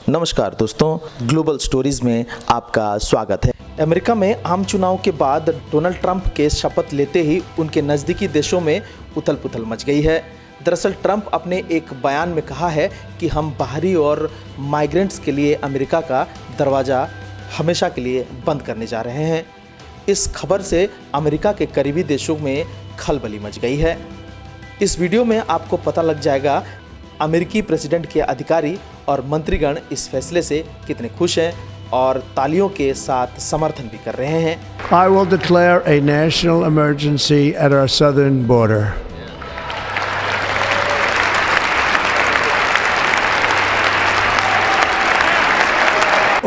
नमस्कार दोस्तों, global stories में आपका स्वागत है। अमेरिका में आम चुनाव के बाद डोनाल्ड ट्रंप के शपथ लेते ही उनके नज़दीकी देशों में उथल पुथल मच गई है। दरअसल ट्रंप अपने एक बयान में कहा है कि हम बाहरी और माइग्रेंट्स के लिए अमेरिका का दरवाज़ा हमेशा के लिए बंद करने जा रहे हैं। इस खबर से अमेरिका के करीबी देशों में खलबली मच गई है। इस वीडियो में आपको पता लग जाएगा अमेरिकी प्रेसिडेंट के अधिकारी और मंत्रीगण इस फैसले से कितने खुश हैं और तालियों के साथ समर्थन भी कर रहे हैं। I will declare a national emergency at our southern border.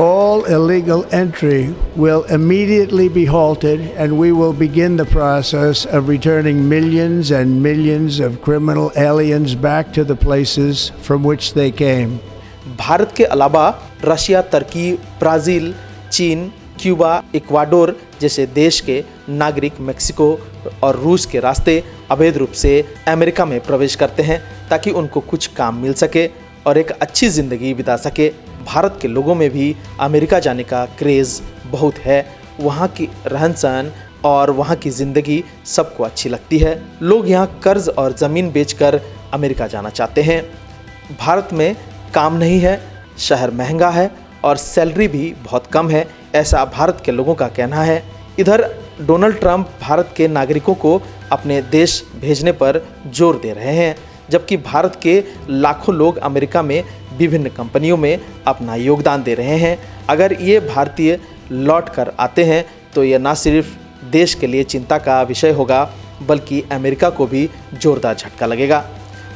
All illegal entry will immediately be halted, and we will begin the process of returning millions and millions of criminal aliens back to the places from which they came. Bharat के अलावा Russia, तुर्की, Brazil, चीन, Cuba, Ecuador जैसे देश के नागरिक Mexico और रूस के रास्ते अवैध रूप से अमेरिका में प्रवेश करते हैं ताकि उनको कुछ काम मिल सके और एक अच्छी ज़िंदगी बिता सके। भारत के लोगों में भी अमेरिका जाने का क्रेज़ बहुत है। वहाँ की रहन सहन और वहाँ की ज़िंदगी सबको अच्छी लगती है। लोग यहाँ कर्ज और ज़मीन बेचकर अमेरिका जाना चाहते हैं। भारत में काम नहीं है, शहर महंगा है और सैलरी भी बहुत कम है, ऐसा भारत के लोगों का कहना है। इधर डोनाल्ड ट्रंप भारत के नागरिकों को अपने देश भेजने पर जोर दे रहे हैं, जबकि भारत के लाखों लोग अमेरिका में विभिन्न कंपनियों में अपना योगदान दे रहे हैं। अगर ये भारतीय लौट कर आते हैं तो यह न सिर्फ देश के लिए चिंता का विषय होगा बल्कि अमेरिका को भी जोरदार झटका लगेगा।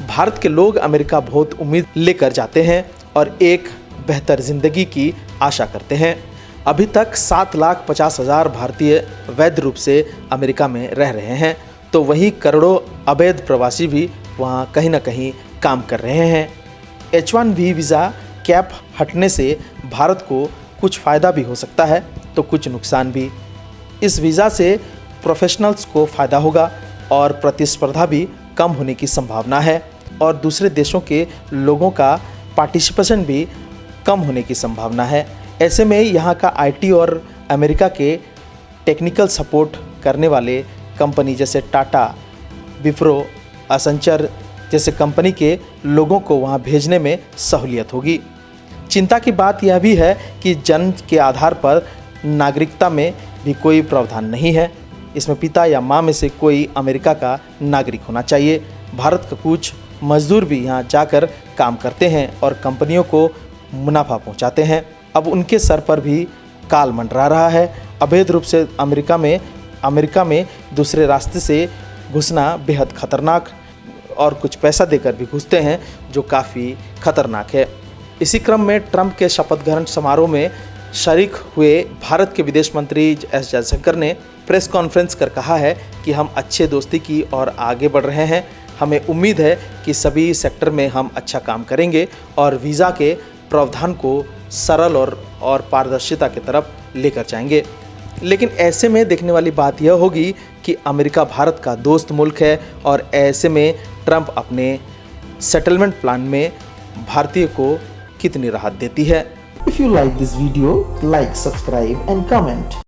भारत के लोग अमेरिका बहुत उम्मीद लेकर जाते हैं और एक बेहतर ज़िंदगी की आशा करते हैं। अभी तक 7,50,000 भारतीय वैध रूप से अमेरिका में रह रहे हैं, तो वहीं करोड़ों अवैध प्रवासी भी वहाँ कहीं ना कहीं काम कर रहे हैं। H-1B वीज़ा कैप हटने से भारत को कुछ फ़ायदा भी हो सकता है तो कुछ नुकसान भी। इस वीज़ा से प्रोफेशनल्स को फ़ायदा होगा और प्रतिस्पर्धा भी कम होने की संभावना है और दूसरे देशों के लोगों का पार्टिसिपेशन भी कम होने की संभावना है। ऐसे में यहाँ का IT और अमेरिका के टेक्निकल सपोर्ट करने वाले कंपनी जैसे टाटा, विप्रो, एसेंचर जैसे कंपनी के लोगों को वहाँ भेजने में सहूलियत होगी। चिंता की बात यह भी है कि जन्म के आधार पर नागरिकता में भी कोई प्रावधान नहीं है। इसमें पिता या माँ में से कोई अमेरिका का नागरिक होना चाहिए। भारत का कुछ मजदूर भी यहाँ जाकर काम करते हैं और कंपनियों को मुनाफा पहुँचाते हैं। अब उनके सर पर भी काल मंडरा रहा है। अवैध रूप से अमेरिका में दूसरे रास्ते से घुसना बेहद खतरनाक और कुछ पैसा देकर भी घुसते हैं जो काफ़ी खतरनाक है। इसी क्रम में ट्रंप के शपथ ग्रहण समारोह में शरीक हुए भारत के विदेश मंत्री एस जयशंकर ने प्रेस कॉन्फ्रेंस कर कहा है कि हम अच्छे दोस्ती की ओर आगे बढ़ रहे हैं। हमें उम्मीद है कि सभी सेक्टर में हम अच्छा काम करेंगे और वीज़ा के प्रावधान को सरल और पारदर्शिता की तरफ लेकर जाएंगे। लेकिन ऐसे में देखने वाली बात यह होगी कि अमेरिका भारत का दोस्त मुल्क है और ऐसे में ट्रंप अपने सेटलमेंट प्लान में भारतीय को कितनी राहत देती है। If you like this video, like, subscribe and comment.